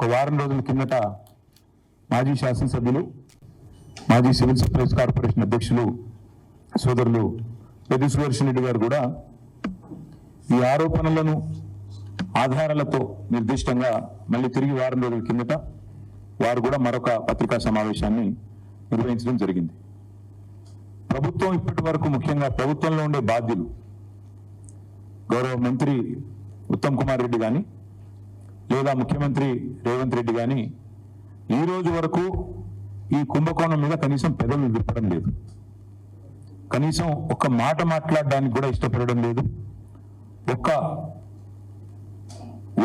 ఒక వారం రోజుల కిందట మాజీ శాసనసభ్యులు మాజీ సివిల్ సప్లైస్ కార్పొరేషన్ అధ్యక్షులు సోదరులు పెద్ది సుదర్శన్ రెడ్డి గారు కూడా ఈ ఆరోపణలను ఆధారాలతో నిర్దిష్టంగా మళ్ళీ తిరిగి వారం రోజుల కిందట వారు కూడా మరొక పత్రికా సమావేశాన్ని నిర్వహించడం జరిగింది. ప్రభుత్వం ఇప్పటి వరకు ముఖ్యంగా ప్రభుత్వంలో ఉండే బాధ్యులు గౌరవ మంత్రి ఉత్తమ్ కుమార్ రెడ్డి కానీ లేదా ముఖ్యమంత్రి రేవంత్ రెడ్డి కానీ ఈ రోజు వరకు ఈ కుంభకోణం మీద కనీసం పెదవులు విప్పడం లేదు, కనీసం ఒక్క మాట మాట్లాడడానికి కూడా ఇష్టపడడం లేదు,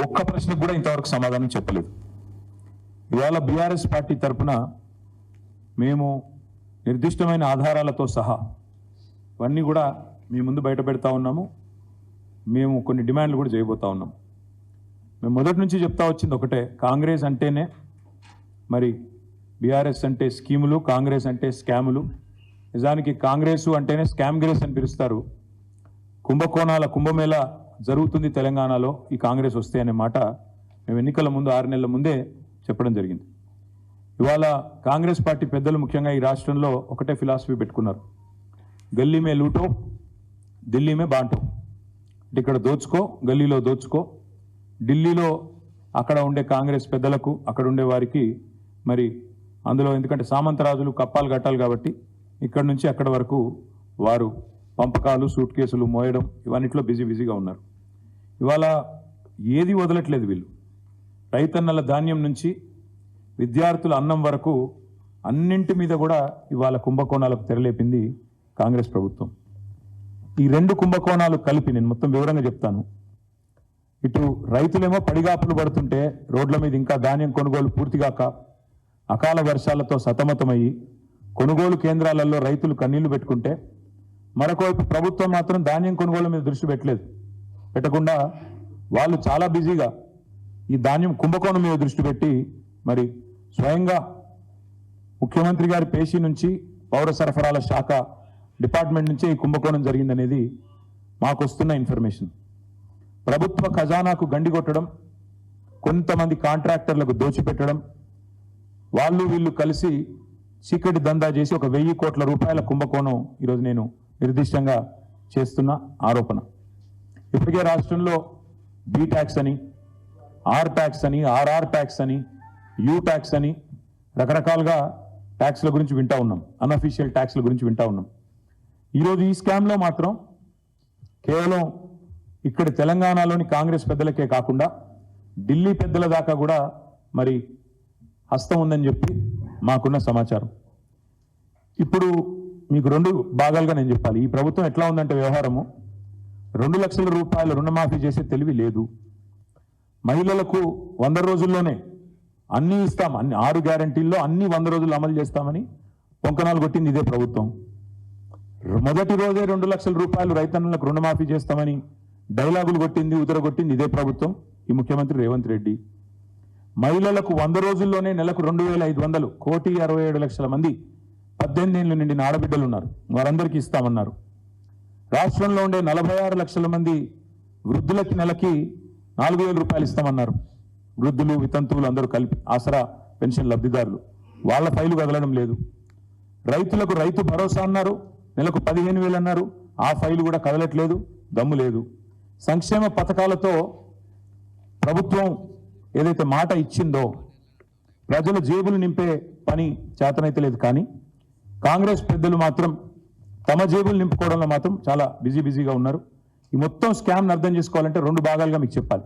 ఒక్క ప్రశ్నకు కూడా ఇంతవరకు సమాధానం చెప్పలేదు. ఇవాళ బీఆర్ఎస్ పార్టీ తరఫున మేము నిర్దిష్టమైన ఆధారాలతో సహా ఇవన్నీ కూడా మీ ముందు బయట పెడతా ఉన్నాము. మేము కొన్ని డిమాండ్లు కూడా చేయబోతా ఉన్నాము. మేము మొదటి నుంచి చెప్తా వచ్చింది ఒకటే, కాంగ్రెస్ అంటేనే మరి బీఆర్ఎస్ అంటే స్కీములు, కాంగ్రెస్ అంటే స్కాములు. నిజానికి కాంగ్రెస్ అంటేనే స్కామ్ గ్రేస్ అని పిలుస్తారు. కుంభకోణాల కుంభమేళ జరుగుతుంది తెలంగాణలో ఈ కాంగ్రెస్ వస్తే అనే మాట మేము ఎన్నికల ముందు 6 నెలల ముందే చెప్పడం జరిగింది. ఇవాళ కాంగ్రెస్ పార్టీ పెద్దలు ముఖ్యంగా ఈ రాష్ట్రంలో ఒకటే ఫిలాసఫీ పెట్టుకున్నారు, గల్లీ మే లూటో ఢిల్లీ మే బాంటో. ఇక్కడ దోచుకో, గల్లీలో దోచుకో, ఢిల్లీలో అక్కడ ఉండే కాంగ్రెస్ పెద్దలకు అక్కడ ఉండే వారికి మరి అందులో ఎందుకంటే సామంతరాజులు కప్పాలు కట్టాలి కాబట్టి ఇక్కడ నుంచి అక్కడ వరకు వారు పంపకాలు సూట్ కేసులు మోయడం ఇవన్నిట్లో బిజీగా ఉన్నారు. ఇవాళ ఏది వదలట్లేదు వీళ్ళు. రైతన్నల ధాన్యం నుంచి విద్యార్థుల అన్నం వరకు అన్నింటి మీద కూడా ఇవాళ కుంభకోణాలకు తెరలేపింది కాంగ్రెస్ ప్రభుత్వం. ఈ 2 కుంభకోణాలు కలిపి నేను మొత్తం వివరంగా చెప్తాను. ఇటు రైతులేమో పడిగాపులు పడుతుంటే రోడ్ల మీద ఇంకా ధాన్యం కొనుగోలు పూర్తిగాక అకాల వర్షాలతో సతమతమయ్యి కొనుగోలు కేంద్రాలలో రైతులు కన్నీళ్లు పెట్టుకుంటే, మరొకవైపు ప్రభుత్వం మాత్రం ధాన్యం కొనుగోలు మీద దృష్టి పెట్టకుండా వాళ్ళు చాలా బిజీగా ఈ ధాన్యం కుంభకోణం మీద దృష్టి పెట్టి మరి స్వయంగా ముఖ్యమంత్రి గారి పేషీ నుంచి పౌర సరఫరాల శాఖ డిపార్ట్మెంట్ నుంచే ఈ కుంభకోణం జరిగిందనేది మాకు వస్తున్న ఇన్ఫర్మేషన్. ప్రభుత్వ ఖజానాకు గండి కొట్టడం, కొంతమంది కాంట్రాక్టర్లకు దోచిపెట్టడం, వాళ్ళు వీళ్ళు కలిసి చీకటి దందా చేసి ఒక 1000 కోట్ల రూపాయల కుంభకోణం ఈరోజు నేను నిర్దిష్టంగా చేస్తున్న ఆరోపణ. ఇప్పటికే రాష్ట్రంలో బి ట్యాక్స్ అని, ఆర్ ట్యాక్స్ అని, ఆర్ఆర్ ట్యాక్స్ అని, యూ ట్యాక్స్ అని రకరకాలుగా ట్యాక్స్ల గురించి వింటా ఉన్నాం, అన్అఫీషియల్ ట్యాక్స్ల గురించి వింటా ఉన్నాం. ఈరోజు ఈ స్కామ్లో మాత్రం కేవలం ఇక్కడ తెలంగాణలోని కాంగ్రెస్ పెద్దలకే కాకుండా ఢిల్లీ పెద్దల దాకా కూడా మరి హస్తం ఉందని చెప్పి మాకున్న సమాచారం. ఇప్పుడు మీకు 2 భాగాలుగా నేను చెప్పాలి. ఈ ప్రభుత్వం ఎట్లా ఉందంటే వ్యవహారము, 2 లక్షల రూపాయల రుణమాఫీ చేసే తెలివి లేదు. మహిళలకు 100 రోజుల్లోనే అన్నీ ఇస్తాం, 6 గ్యారంటీల్లో అన్ని 100 రోజులు అమలు చేస్తామని పొంకనాలు కొట్టింది ఇదే ప్రభుత్వం. మొదటి రోజే 2 లక్షల రూపాయలు రైతన్నులకు రుణమాఫీ చేస్తామని డైలాగులు కొట్టింది, ఉదరగొట్టింది ఇదే ప్రభుత్వం, ఈ ముఖ్యమంత్రి రేవంత్ రెడ్డి. మహిళలకు 100 రోజుల్లోనే నెలకు 2500, 1,67,00,000 మంది 18 ఏళ్ళు నిండిన ఆడబిడ్డలు ఉన్నారు, వారందరికీ ఇస్తామన్నారు. రాష్ట్రంలో ఉండే 46 లక్షల మంది వృద్ధులకి నెలకి 4,000 రూపాయలు ఇస్తామన్నారు. వృద్ధులు, వితంతువులు అందరూ కలిపి ఆసరా పెన్షన్ లబ్ధిదారులు, వాళ్ళ ఫైలు కదలడం లేదు. రైతులకు రైతు భరోసా అన్నారు, నెలకు 15,000 అన్నారు, ఆ ఫైలు కూడా కదలట్లేదు, దమ్ము లేదు. సంక్షేమ పథకాలతో ప్రభుత్వం ఏదైతే మాట ఇచ్చిందో ప్రజల జేబులు నింపే పని చేతనైతే లేదు. కానీ కాంగ్రెస్ పెద్దలు మాత్రం తమ జేబులు నింపుకోవడంలో మాత్రం చాలా బిజీగా ఉన్నారు. ఈ మొత్తం స్కామ్ని అర్థం చేసుకోవాలంటే 2 భాగాలుగా మీకు చెప్పాలి.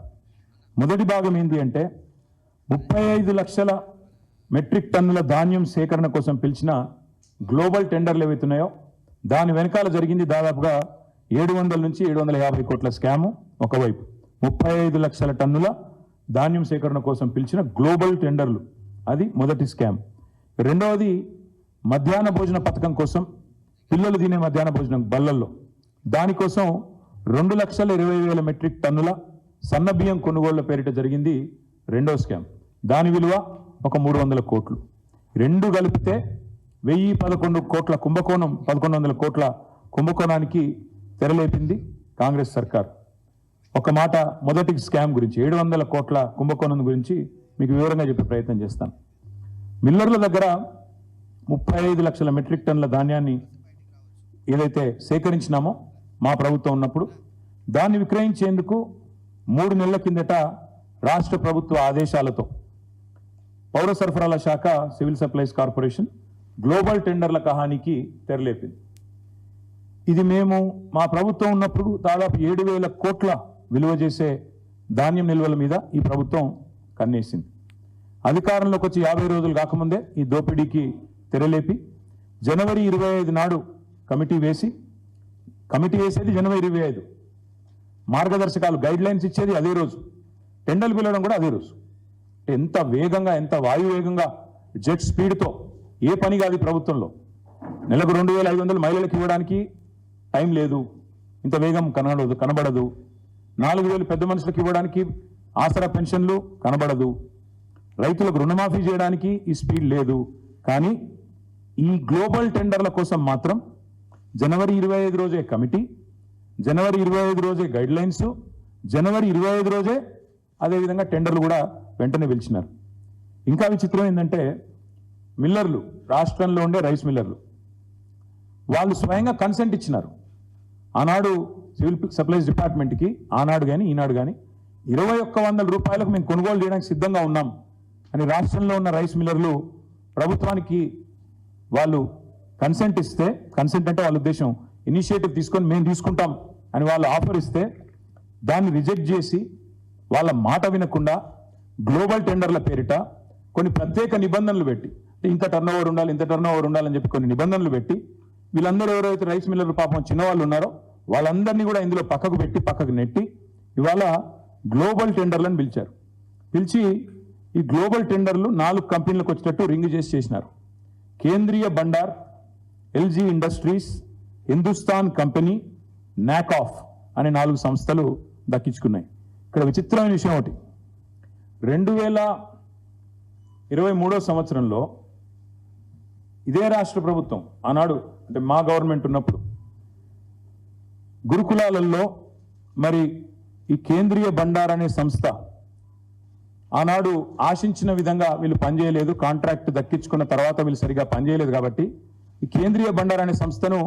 మొదటి భాగం ఏంటి అంటే 35 లక్షల మెట్రిక్ టన్నుల ధాన్యం సేకరణ కోసం పిలిచిన గ్లోబల్ టెండర్లు ఏవైతున్నాయో దాని వెనకాల జరిగింది దాదాపుగా 700 నుంచి 750 కోట్ల స్కాము. ఒకవైపు 35 లక్షల టన్నుల ధాన్యం సేకరణ కోసం పిలిచిన గ్లోబల్ టెండర్లు, అది మొదటి స్కామ్. రెండవది మధ్యాహ్న భోజన పథకం కోసం పిల్లలు తినే మధ్యాహ్న భోజనం బల్లల్లో, దానికోసం 2,20,000 మెట్రిక్ టన్నుల సన్న బియ్యం కొనుగోళ్ల పేరిట జరిగింది రెండో స్కామ్. దాని విలువ ఒక 300 కోట్లు. 2 కలిపితే 1,011 కోట్ల కుంభకోణం, 1,100 కోట్ల కుంభకోణానికి తెరలేపింది కాంగ్రెస్ సర్కార్. ఒక మాట మొదటి స్కామ్ గురించి 700 కోట్ల కుంభకోణం గురించి మీకు వివరంగా చెప్పే ప్రయత్నం చేస్తాను. మిల్లర్ల దగ్గర 35 లక్షల మెట్రిక్ టన్నుల ధాన్యాన్ని ఏదైతే సేకరించినామో మా ప్రభుత్వం ఉన్నప్పుడు దాన్ని విక్రయించేందుకు 3 నెలల కిందట రాష్ట్ర ప్రభుత్వ ఆదేశాలతో పౌర సరఫరాల శాఖ సివిల్ సప్లైస్ కార్పొరేషన్ గ్లోబల్ టెండర్ల కహానికి తెరలేపింది. ఇది మేము మా ప్రభుత్వం ఉన్నప్పుడు దాదాపు 7,000 కోట్ల విలువ చేసే ధాన్యం నిల్వల మీద ఈ ప్రభుత్వం కన్నేసింది. అధికారంలోకి వచ్చి 50 రోజులు కాకముందే ఈ దోపిడీకి తెరలేపి జనవరి 25 నాడు కమిటీ వేసేది జనవరి 25, మార్గదర్శకాలు గైడ్ లైన్స్ ఇచ్చేది అదే రోజు, టెండర్లు పిలవడం కూడా అదే రోజు. ఎంత వేగంగా, ఎంత వాయువేగంగా, జెట్ స్పీడ్తో ఏ పని కాదు ప్రభుత్వంలో. నెలకు 2,500 మహిళలకు ఇవ్వడానికి టైం లేదు, ఇంత వేగం కనబడదు. 4,000 పెద్ద మనుషులకు ఇవ్వడానికి ఆసరా పెన్షన్లు కనబడదు. రైతులకు రుణమాఫీ చేయడానికి ఈ స్పీడ్ లేదు. కానీ ఈ గ్లోబల్ టెండర్ల కోసం మాత్రం జనవరి 25 రోజే కమిటీ, జనవరి 25 రోజే గైడ్ లైన్స్, జనవరి 25 రోజే అదేవిధంగా టెండర్లు కూడా వెంటనే పిలిచినారు. ఇంకా విచిత్రం ఏంటంటే మిల్లర్లు, రాష్ట్రంలో ఉండే రైస్ మిల్లర్లు వాళ్ళు స్వయంగా కన్సెంట్ ఇచ్చినారు. ఆనాడు సివిల్ సప్లైస్ డిపార్ట్మెంట్కి ఆనాడు కానీ ఈనాడు కానీ 2,100 రూపాయలకు మేము కొనుగోలు చేయడానికి సిద్ధంగా ఉన్నాం అని రాష్ట్రంలో ఉన్న రైస్ మిల్లర్లు ప్రభుత్వానికి వాళ్ళు కన్సెంట్ ఇస్తే, కన్సెంట్ అంటే వాళ్ళ ఉద్దేశం ఇనిషియేటివ్ తీసుకొని మేము తీసుకుంటాం అని వాళ్ళు ఆఫర్ ఇస్తే దాన్ని రిజెక్ట్ చేసి వాళ్ళ మాట వినకుండా గ్లోబల్ టెండర్ల పేరిట కొన్ని ప్రత్యేక నిబంధనలు పెట్టి, ఇంత టర్నోవర్ ఉండాలి, ఇంత టర్నోవర్ ఉండాలని చెప్పి కొన్ని నిబంధనలు పెట్టి వీళ్ళందరూ ఎవరైతే రైస్ మిల్లర్లు పాపం చిన్నవాళ్ళు ఉన్నారో వాళ్ళందరినీ కూడా ఇందులో పక్కకు నెట్టి ఇవాళ గ్లోబల్ టెండర్లను పిలిచి ఈ గ్లోబల్ టెండర్లు 4 కంపెనీలకు వచ్చేటట్టు రింగ్ చేసినారు. కేంద్రీయ Bandar, LG industries, Hindustan company, నాకాఫ్ అనే 4 సంస్థలు దక్కించుకున్నాయి. ఇక్కడ విచిత్రమైన విషయం ఒకటి, 2023 సంవత్సరంలో ఇదే రాష్ట్ర ప్రభుత్వం ఆనాడు అంటే మా గవర్నమెంట్ ఉన్నప్పుడు గురుకులాలలో మరి ఈ కేంద్రీయ బండార్ అనే సంస్థ ఆనాడు ఆశించిన విధంగా వీళ్ళు పనిచేయలేదు, కాంట్రాక్ట్ దక్కించుకున్న తర్వాత వీళ్ళు సరిగా పనిచేయలేదు కాబట్టి ఈ కేంద్రీయ బండార్ అనే సంస్థను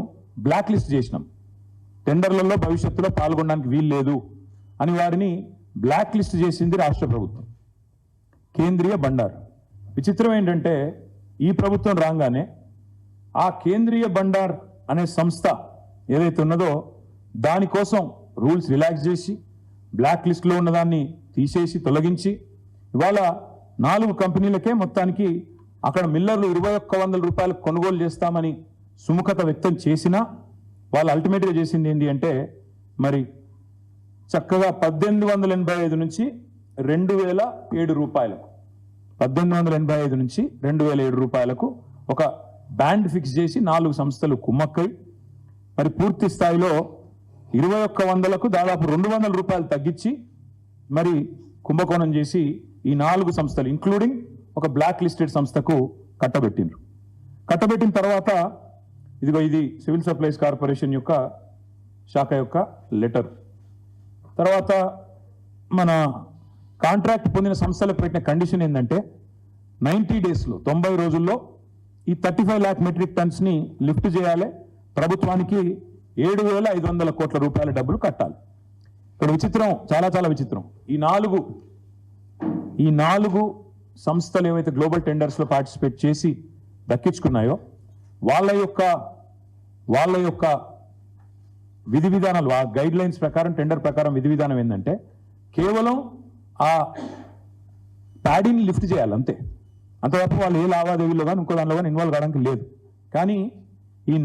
బ్లాక్ లిస్ట్ చేసినాం. టెండర్లలో భవిష్యత్తులో పాల్గొనడానికి వీలు లేదు అని వారిని బ్లాక్ లిస్ట్ చేసింది రాష్ట్ర ప్రభుత్వం. కేంద్రీయ బండార్. విచిత్రం ఏంటంటే ఈ ప్రభుత్వం రాగానే ఆ కేంద్రీయ బండార్ అనే సంస్థ ఏదైతే ఉన్నదో దానికోసం రూల్స్ రిలాక్స్ చేసి బ్లాక్ లిస్ట్లో ఉన్నదాన్ని తీసేసి తొలగించి ఇవాళ 4 కంపెనీలకే మొత్తానికి అక్కడ మిల్లర్లు 2,100 రూపాయలకు కొనుగోలు చేస్తామని సుముఖత వ్యక్తం చేసినా వాళ్ళు అల్టిమేట్గా చేసింది ఏంటి అంటే మరి చక్కగా 1,885 నుంచి 2,007 రూపాయలకు 1,885 నుంచి 2,007 రూపాయలకు ఒక బ్యాండ్ ఫిక్స్ చేసి 4 సంస్థలు కుమ్మక్కై మరి పూర్తి స్థాయిలో 2,100లకు దాదాపు 200 రూపాయలు తగ్గించి మరి కుంభకోణం చేసి ఈ 4 సంస్థలు ఇంక్లూడింగ్ ఒక బ్లాక్ లిస్టెడ్ సంస్థకు కట్టబెట్టిన తర్వాత ఇదిగో ఇది సివిల్ సప్లైస్ కార్పొరేషన్ యొక్క శాఖ యొక్క లెటర్. తర్వాత మన కాంట్రాక్ట్ పొందిన సంస్థలకు పెట్టిన కండిషన్ ఏంటంటే 90 డేస్లో 90 రోజుల్లో ఈ 35 లాక్ మెట్రిక్ టన్స్ని లిఫ్ట్ చేయాలి, ప్రభుత్వానికి 7,500 కోట్ల రూపాయల డబ్బులు కట్టాలి. ఇక్కడ విచిత్రం, చాలా విచిత్రం. ఈ నాలుగు సంస్థలు ఏవైతే గ్లోబల్ టెండర్స్లో పార్టిసిపేట్ చేసి దక్కించుకున్నాయో వాళ్ళ యొక్క విధి విధానాలు, ఆ గైడ్ లైన్స్ ప్రకారం, టెండర్ ప్రకారం విధి విధానం ఏంటంటే కేవలం ఆ ప్యాడీని లిఫ్ట్ చేయాలి అంతే. అంతవరకు వాళ్ళు ఏ లావాదేవీలో కానీ ఇంకో దానిలో కానీ ఇన్వాల్వ్ కావడానికి లేదు. కానీ ఈ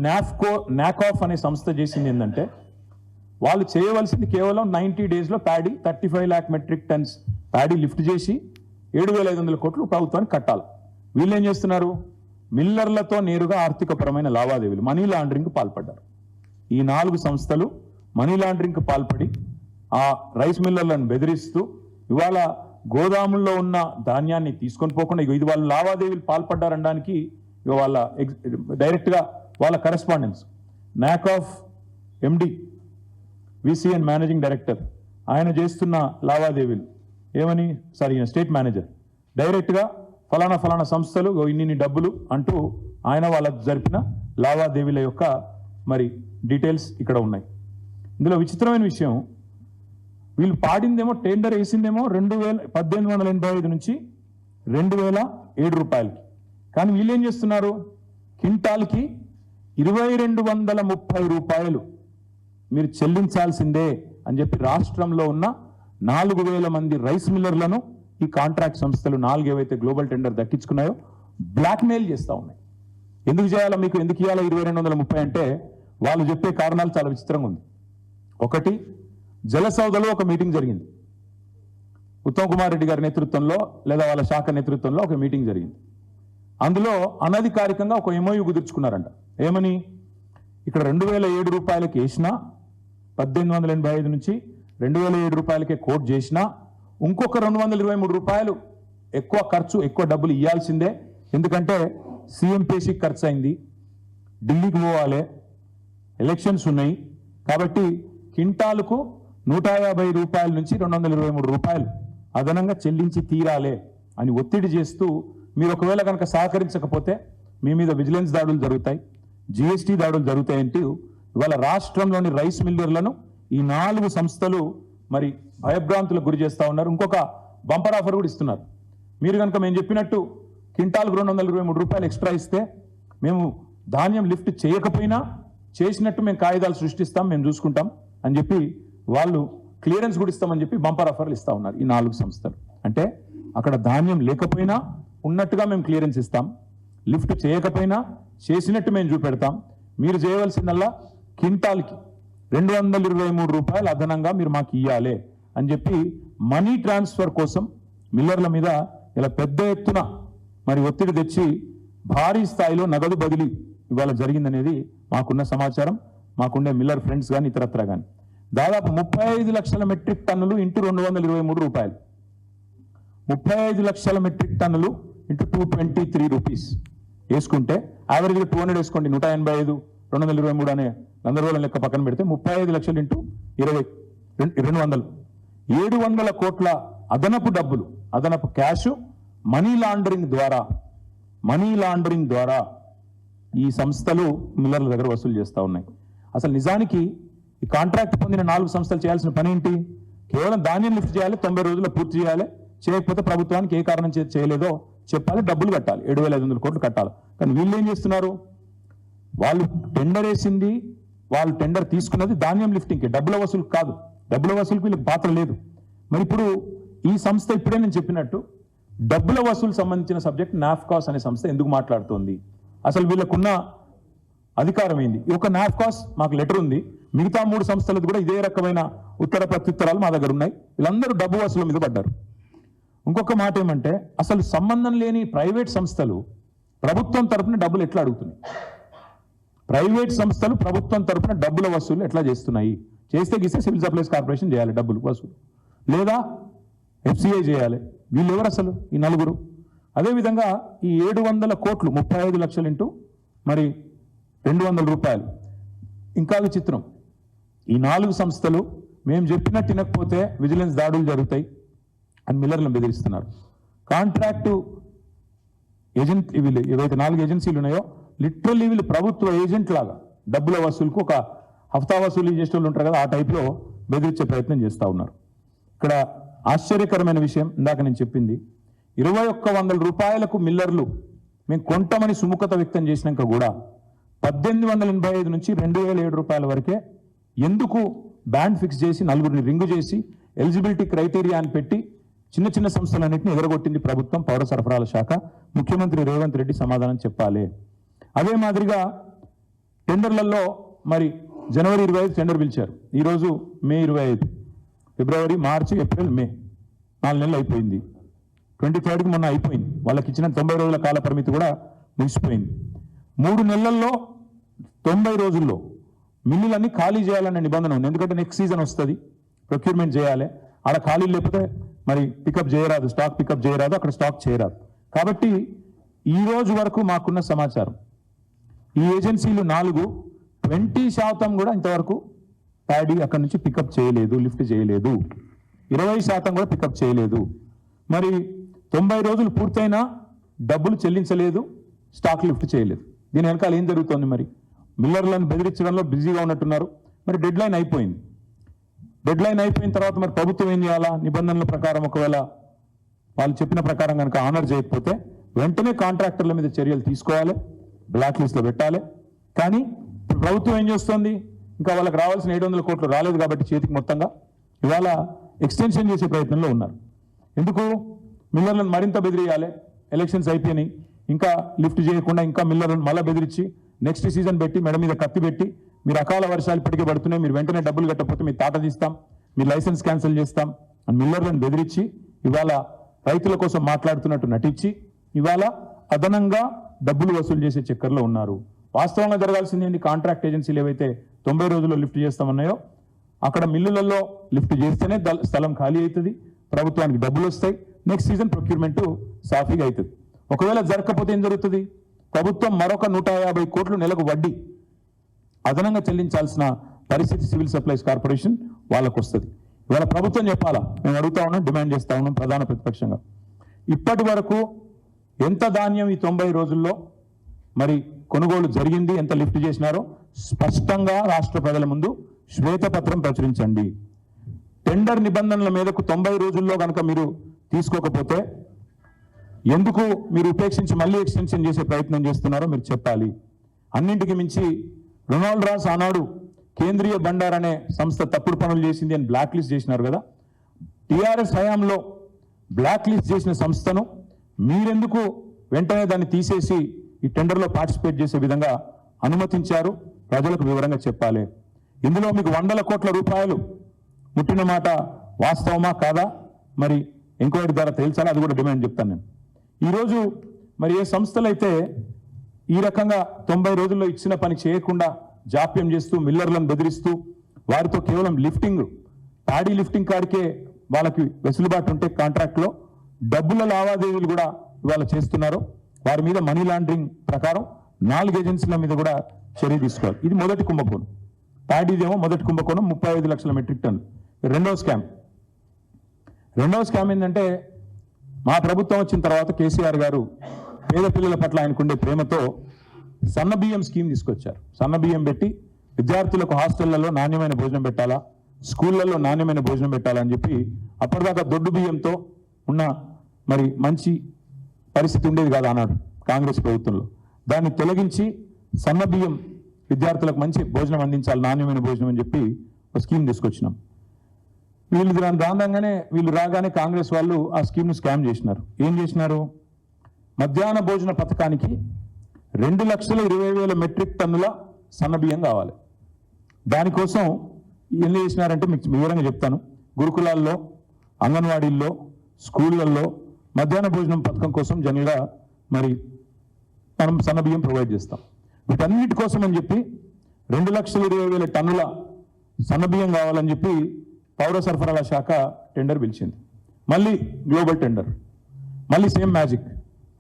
నాకాఫ్ అనే సంస్థ చేసింది ఏంటంటే వాళ్ళు చేయవలసింది కేవలం 90 డేస్లో paddy 35 lakh metric tons paddy lift చేసి 7,500 కోట్లు ప్రభుత్వానికి కట్టాలి. వీళ్ళు ఏం చేస్తున్నారు? మిల్లర్లతో నేరుగా ఆర్థికపరమైన లావాదేవీలు, మనీ లాండరింగ్కి పాల్పడ్డారు. ఈ 4 సంస్థలు మనీ లాండరింగ్కి పాల్పడి ఆ రైస్ మిల్లర్లను బెదిరిస్తూ ఇవాళ గోదాముల్లో ఉన్న ధాన్యాన్ని తీసుకొని పోకుండా ఇది వాళ్ళు లావాదేవీలు పాల్పడ్డారనడానికి ఇక వాళ్ళ డైరెక్ట్గా వాళ్ళ కరెస్పాండెన్స్ నాకాఫ్ ఎండి విసిఎన్ మేనేజింగ్ డైరెక్టర్ ఆయన చేస్తున్న లావాదేవీలు ఏమని, సారీ స్టేట్ మేనేజర్ డైరెక్ట్గా ఫలానా సంస్థలు ఇన్ని డబ్బులు అంటూ ఆయన వాళ్ళకు జరిపిన లావాదేవీల యొక్క మరి డీటెయిల్స్ ఇక్కడ ఉన్నాయి. ఇందులో విచిత్రమైన విషయం, వీళ్ళు పాడిందేమో టెండర్ వేసిందేమో 1885 నుంచి 2007 రూపాయలకి. కానీ వీళ్ళు ఏం చేస్తున్నారు, క్వింటాల్కి 2230 రూపాయలు మీరు చెల్లించాల్సిందే అని చెప్పి రాష్ట్రంలో ఉన్న 4000 మంది రైస్ మిల్లర్లను ఈ కాంట్రాక్ట్ సంస్థలు 4 ఏవైతే గ్లోబల్ టెండర్ దక్కించుకున్నాయో బ్లాక్మెయిల్ చేస్తూ ఉన్నాయి. ఎందుకు చేయాలా, మీకు ఎందుకు ఇవ్వాలా 2230 అంటే వాళ్ళు చెప్పే కారణాలు చాలా విచిత్రంగా ఉంది. ఒకటి, జలసౌధలో ఒక మీటింగ్ జరిగింది, ఉత్తమ్ కుమార్ రెడ్డి గారి నేతృత్వంలో లేదా వాళ్ళ శాఖ నేతృత్వంలో ఒక మీటింగ్ జరిగింది. అందులో అనధికారికంగా ఒక MOU కుదుర్చుకున్నారంట. ఏమని, ఇక్కడ 2007 రూపాయలకి వేసినా 1885 నుంచి 2007 రూపాయలకే కోట్ చేసినా ఇంకొక 223 రూపాయలు ఎక్కువ ఖర్చు, ఎక్కువ డబ్బులు ఇవ్వాల్సిందే. ఎందుకంటే సీఎం పేషికి ఖర్చు అయింది, ఢిల్లీకి పోవాలి, ఎలక్షన్స్ ఉన్నాయి, కాబట్టి క్వింటాలకు 150 రూపాయల నుంచి 223 రూపాయలు అదనంగా చెల్లించి తీరాలే అని ఒత్తిడి చేస్తూ, మీరు ఒకవేళ కనుక సహకరించకపోతే మీ మీద విజిలెన్స్ దాడులు జరుగుతాయి, GST దాడులు జరుగుతాయంటూ ఇవాళ రాష్ట్రంలోని రైస్ మిల్లర్లను ఈ 4 సంస్థలు మరి భయభ్రాంతులకు గురి చేస్తూ ఉన్నారు. ఇంకొక బంపర్ ఆఫర్ కూడా ఇస్తున్నారు. మీరు కనుక మేము చెప్పినట్టు క్వింటాల్కు 223 రూపాయలు ఎక్స్ట్రా ఇస్తే మేము ధాన్యం లిఫ్ట్ చేయకపోయినా చేసినట్టు మేము కాగితాలు సృష్టిస్తాం, మేము చూసుకుంటాం అని చెప్పి వాళ్ళు క్లియరెన్స్ కూడా ఇస్తామని చెప్పి బంపర్ ఆఫర్లు ఇస్తూ ఉన్నారు ఈ 4 సంస్థలు. అంటే అక్కడ ధాన్యం లేకపోయినా ఉన్నట్టుగా మేము క్లియరెన్స్ ఇస్తాం, లిఫ్ట్ చేయకపోయినా చేసినట్టు మేము చూపెడతాం, మీరు చేయవలసిందల్లా క్వింటాల్కి 223 రూపాయలు అదనంగా మీరు మాకు ఇవ్వాలి అని చెప్పి మనీ ట్రాన్స్ఫర్ కోసం మిల్లర్ల మీద ఇలా పెద్ద ఎత్తున మరి ఒత్తిడి తెచ్చి భారీ స్థాయిలో నగదు బదిలీ ఇవాళ జరిగిందనేది మాకున్న సమాచారం, మాకుండే మిల్లర్ ఫ్రెండ్స్ కానీ ఇతరత్ర కానీ. దాదాపు 35 లక్షల మెట్రిక్ టన్నులు ఇంటూ 223 రూపాయలు, 35 లక్షల మెట్రిక్ టన్నులు ఇంటూ 223 రూపీస్ వేసుకుంటే యావరేజ్గా 200 వేసుకోండి, 185 223 అనే గందరగోళం లెక్క పక్కన పెడితే 35 లక్షలు ఇంటూ 20 200, 700 కోట్ల అదనపు డబ్బులు, అదనపు క్యాష్ మనీ లాండరింగ్ ద్వారా ఈ సంస్థలు మిల్లర్ల దగ్గర వసూలు చేస్తూ ఉన్నాయి. అసలు నిజానికి ఈ కాంట్రాక్ట్ పొందిన 4 సంస్థలు చేయాల్సిన పని ఏంటి, కేవలం ధాన్యం లిఫ్ట్ చేయాలి, 90 రోజుల్లో పూర్తి చేయాలి, చేయకపోతే ప్రభుత్వానికి ఏ కారణం చేయలేదో చెప్పాలి, డబ్బులు కట్టాలి, 7,500 కోట్లు కట్టాలి. కానీ వీళ్ళు ఏం చేస్తున్నారు, వాళ్ళు టెండర్ వేసింది, వాళ్ళు టెండర్ తీసుకున్నది ధాన్యం లిఫ్టింగ్కి, డబ్బుల వసూలు కాదు, డబ్బుల వసూలుకి వీళ్ళకి పాత్ర లేదు. మరి ఇప్పుడు ఈ సంస్థ ఇప్పుడే నేను చెప్పినట్టు డబ్బుల వసూలు సంబంధించిన సబ్జెక్ట్ నాఫ్కాస్ అనే సంస్థ ఎందుకు మాట్లాడుతోంది, అసలు వీళ్ళకున్న అధికారం ఏంది? ఒక నాఫ్కాస్ మాకు లెటర్ ఉంది, మిగతా 3 సంస్థలకు కూడా ఇదే రకమైన ఉత్తర ప్రత్యుత్తరాలు మా దగ్గర ఉన్నాయి, వీళ్ళందరూ డబ్బు వసూలు మీద పడ్డారు. ఇంకొక మాట ఏమంటే, అసలు సంబంధం లేని ప్రైవేట్ సంస్థలు ప్రభుత్వం తరపున డబ్బులు ఎట్లా అడుగుతున్నాయి, ప్రైవేట్ సంస్థలు ప్రభుత్వం తరపున డబ్బుల వసూలు ఎట్లా చేస్తున్నాయి, చేస్తే గీస్తే సివిల్ సప్లైస్ కార్పొరేషన్ చేయాలి డబ్బులు వసూలు, లేదా FCI చేయాలి. వీళ్ళు ఎవరు అసలు ఈ 4? అదేవిధంగా ఈ 700 కోట్లు 35 లక్షలు ఇంటూ మరి 200 రూపాయలు. ఇంకా విచిత్రం, ఈ 4 సంస్థలు మేము చెప్పినట్టు తినకపోతే విజిలెన్స్ దాడులు జరుగుతాయి అని మిల్లర్లను బెదిరిస్తున్నారు. కాంట్రాక్టు ఏజెంట్ వీళ్ళు ఏవైతే 4 ఏజెన్సీలు ఉన్నాయో లిటరల్లీ వీళ్ళు ప్రభుత్వ ఏజెంట్ లాగా డబ్బుల వసూలుకు ఒక హఫ్తా వసూలు చేసే వాళ్ళు ఉంటారు కదా, ఆ టైప్లో బెదిరించే ప్రయత్నం చేస్తూ ఉన్నారు. ఇక్కడ ఆశ్చర్యకరమైన విషయం ఇందాక నేను చెప్పింది, 2100 రూపాయలకు మిల్లర్లు మేము కొంటామని సుముఖత వ్యక్తం చేసినాక కూడా 1885 నుంచి 2007 రూపాయల వరకే ఎందుకు బ్యాండ్ ఫిక్స్ చేసి 4గురిని రింగు చేసి ఎలిజిబిలిటీ క్రైటీరియా అని పెట్టి చిన్న సంస్థలన్నింటినీ ఎదరగొట్టింది ప్రభుత్వం, పౌర సరఫరాల శాఖ, ముఖ్యమంత్రి రేవంత్ రెడ్డి సమాధానం చెప్పాలి. అదే మాదిరిగా టెండర్లలో మరి జనవరి 25 టెండర్ పిలిచారు, ఈరోజు మే 25, ఫిబ్రవరి, మార్చి, ఏప్రిల్, మే 4 నెలలు అయిపోయింది. 23కి మొన్న అయిపోయింది, వాళ్ళకి ఇచ్చిన 90 రోజుల కాల పరిమితి కూడా ముగిసిపోయింది. 3 నెలల్లో 90 రోజుల్లో మిల్లులన్నీ ఖాళీ చేయాలనే నిబంధన ఉంది. ఎందుకంటే నెక్స్ట్ సీజన్ వస్తుంది, ప్రొక్యూర్మెంట్ చేయాలి, ఆడ ఖాళీ లేకపోతే మరి పికప్ చేయరాదు, స్టాక్ పికప్ చేయరాదు, అక్కడ స్టాక్ చేయరాదు. కాబట్టి ఈ రోజు వరకు మాకున్న సమాచారం ఈ ఏజెన్సీలు 4 20% కూడా ఇంతవరకు ప్యాడీ అక్కడి నుంచి పికప్ చేయలేదు, లిఫ్ట్ చేయలేదు, 20% కూడా పికప్ చేయలేదు. మరి 90 రోజులు పూర్తయినా డబ్బులు చెల్లించలేదు, స్టాక్ లిఫ్ట్ చేయలేదు. దీని వెనకాల ఏం జరుగుతోంది? మరి మిల్లర్లను బెదిరించడంలో బిజీగా ఉన్నట్టున్నారు. మరి డెడ్ లైన్ అయిపోయింది. డెడ్ లైన్ అయిపోయిన తర్వాత మరి ప్రభుత్వం ఏం చేయాలా? నిబంధనల ప్రకారం ఒకవేళ వాళ్ళు చెప్పిన ప్రకారం కనుక ఆనర్ చేయకపోతే వెంటనే కాంట్రాక్టర్ల మీద చర్యలు తీసుకోవాలి, బ్లాక్ లిస్ట్లో పెట్టాలి. కానీ ప్రభుత్వం ఏం చేస్తోంది? ఇంకా వాళ్ళకి రావాల్సిన 700 కోట్లు రాలేదు కాబట్టి చేతికి మొత్తంగా ఇవాళ ఎక్స్టెన్షన్ చేసే ప్రయత్నంలో ఉన్నారు. ఎందుకు? మిల్లర్లను మరింత బెదిరియాలి. ఎలక్షన్స్ అయిపోయినాయి, ఇంకా లిఫ్ట్ చేయకుండా ఇంకా మిల్లర్లను మళ్ళీ బెదిరించి నెక్స్ట్ సీజన్ పెట్టి మెడ మీద కత్తి పెట్టి మీరు అకాల వర్షాలు ఇప్పటికే పడుతున్నాయి, మీరు వెంటనే డబ్బులు కట్టకపోతే మీ తాట తీస్తాం, మీ లైసెన్స్ క్యాన్సిల్ చేస్తాం అని మిల్లర్లను బెదిరించి ఇవాళ రైతుల కోసం మాట్లాడుతున్నట్టు నటించి ఇవాళ అదనంగా డబ్బులు వసూలు చేసే చక్కర్లో ఉన్నారు. వాస్తవంగా జరగాల్సింది ఏంటి? కాంట్రాక్ట్ ఏజెన్సీలు ఏవైతే 90 రోజుల్లో లిఫ్ట్ చేస్తామన్నాయో అక్కడ మిల్లులలో లిఫ్ట్ చేస్తేనే స్థలం ఖాళీ అవుతుంది, ప్రభుత్వానికి డబ్బులు వస్తాయి, నెక్స్ట్ సీజన్ ప్రొక్యూర్మెంట్ సాఫీగా అవుతుంది. ఒకవేళ జరగకపోతే ఏం జరుగుతుంది? ప్రభుత్వం మరొక 150 కోట్లు నెలకు వడ్డీ అదనంగా చెల్లించాల్సిన పరిస్థితి సివిల్ సప్లైస్ కార్పొరేషన్ వాళ్ళకు వస్తుంది. ఇవాళ ప్రభుత్వం చెప్పాలా? మేము అడుగుతా ఉన్నాం, డిమాండ్ చేస్తా ఉన్నాం ప్రధాన ప్రతిపక్షంగా. ఇప్పటి వరకు ఎంత ధాన్యం ఈ 90 రోజుల్లో మరి కొనుగోలు జరిగింది, ఎంత లిఫ్ట్ చేసినారో స్పష్టంగా రాష్ట్ర ప్రజల ముందు శ్వేతపత్రం ప్రచురించండి. టెండర్ నిబంధనల మీదకు 90 రోజుల్లో కనుక మీరు తీసుకోకపోతే ఎందుకు మీరు ఉపేక్షించి మళ్ళీ ఎక్స్టెన్షన్ చేసే ప్రయత్నం చేస్తున్నారో మీరు చెప్పాలి. అన్నింటికి మించి రొనాల్డ్ రాస్ ఆనాడు కేంద్రీయ బండార్ అనే సంస్థ తప్పుడు పనులు చేసింది అని బ్లాక్ లిస్ట్ చేసినారు కదా. టీఆర్ఎస్ హయాంలో బ్లాక్ లిస్ట్ చేసిన సంస్థను మీరెందుకు వెంటనే దాన్ని తీసేసి ఈ టెండర్లో పార్టిసిపేట్ చేసే విధంగా అనుమతించారు? ప్రజలకు వివరంగా చెప్పాలి. ఇందులో మీకు 100 కోట్ల రూపాయలు ముట్టిన మాట వాస్తవమా కాదా మరి ఎంక్వైరీ ద్వారా తేల్చాలి. అది కూడా డిమాండ్ చెప్తాను నేను. ఈరోజు మరి ఏ సంస్థలైతే ఈ రకంగా 90 రోజుల్లో ఇచ్చిన పని చేయకుండా జాప్యం చేస్తూ మిల్లర్లను బెదిరిస్తూ వారితో కేవలం లిఫ్టింగ్ ప్యాడీ లిఫ్టింగ్ కాడికే వాళ్ళకి వెసులుబాటు ఉంటే కాంట్రాక్ట్లో డబ్బుల లావాదేవీలు కూడా ఇవాళ చేస్తున్నారు. వారి మీద మనీ లాండరింగ్ ప్రకారం 4 ఏజెన్సీల మీద కూడా చర్య తీసుకోవాలి. ఇది మొదటి కుంభకోణం. ప్యాడీదేమో మొదటి కుంభకోణం 35 లక్షల మెట్రిక్ టన్ను. రెండవ స్కామ్ ఏంటంటే మా ప్రభుత్వం వచ్చిన తర్వాత కేసీఆర్ గారు పేద పిల్లల పట్ల ఆయనకుండే ప్రేమతో సన్న బియ్యం స్కీమ్ తీసుకొచ్చారు. సన్న బియ్యం పెట్టి విద్యార్థులకు హాస్టళ్లలో నాణ్యమైన భోజనం పెట్టాలా, స్కూళ్లలో నాణ్యమైన భోజనం పెట్టాలని చెప్పి అప్పటిదాకా దొడ్డు బియ్యంతో ఉన్న మరి మంచి పరిస్థితి ఉండేది కాదు ఆనాడు కాంగ్రెస్ ప్రభుత్వంలో. దాన్ని తొలగించి సన్న బియ్యం విద్యార్థులకు మంచి భోజనం అందించాలి, నాణ్యమైన భోజనం అని చెప్పి ఒక స్కీమ్ తీసుకొచ్చినాం. వీళ్ళు రాగానే కాంగ్రెస్ వాళ్ళు ఆ స్కీమ్ను స్కామ్ చేసినారు. ఏం చేసినారు? మధ్యాహ్న భోజన పథకానికి 2,20,000 మెట్రిక్ టన్నుల సన్న బియ్యం కావాలి. దానికోసం ఏం చేసినారంటే మీకు వివరంగా చెప్తాను. గురుకులాల్లో, అంగన్వాడీల్లో, స్కూళ్ళల్లో మధ్యాహ్న భోజనం పథకం కోసం జనరల్గా మరి మనం సన్న బియ్యం ప్రొవైడ్ చేస్తాం. వీటన్నిటి కోసం అని చెప్పి 2,20,000 టన్నుల సన్న బియ్యం కావాలని చెప్పి పౌర సరఫరాల శాఖ టెండర్ పిలిచింది. మళ్ళీ గ్లోబల్ టెండర్, మళ్ళీ సేమ్ మ్యాజిక్.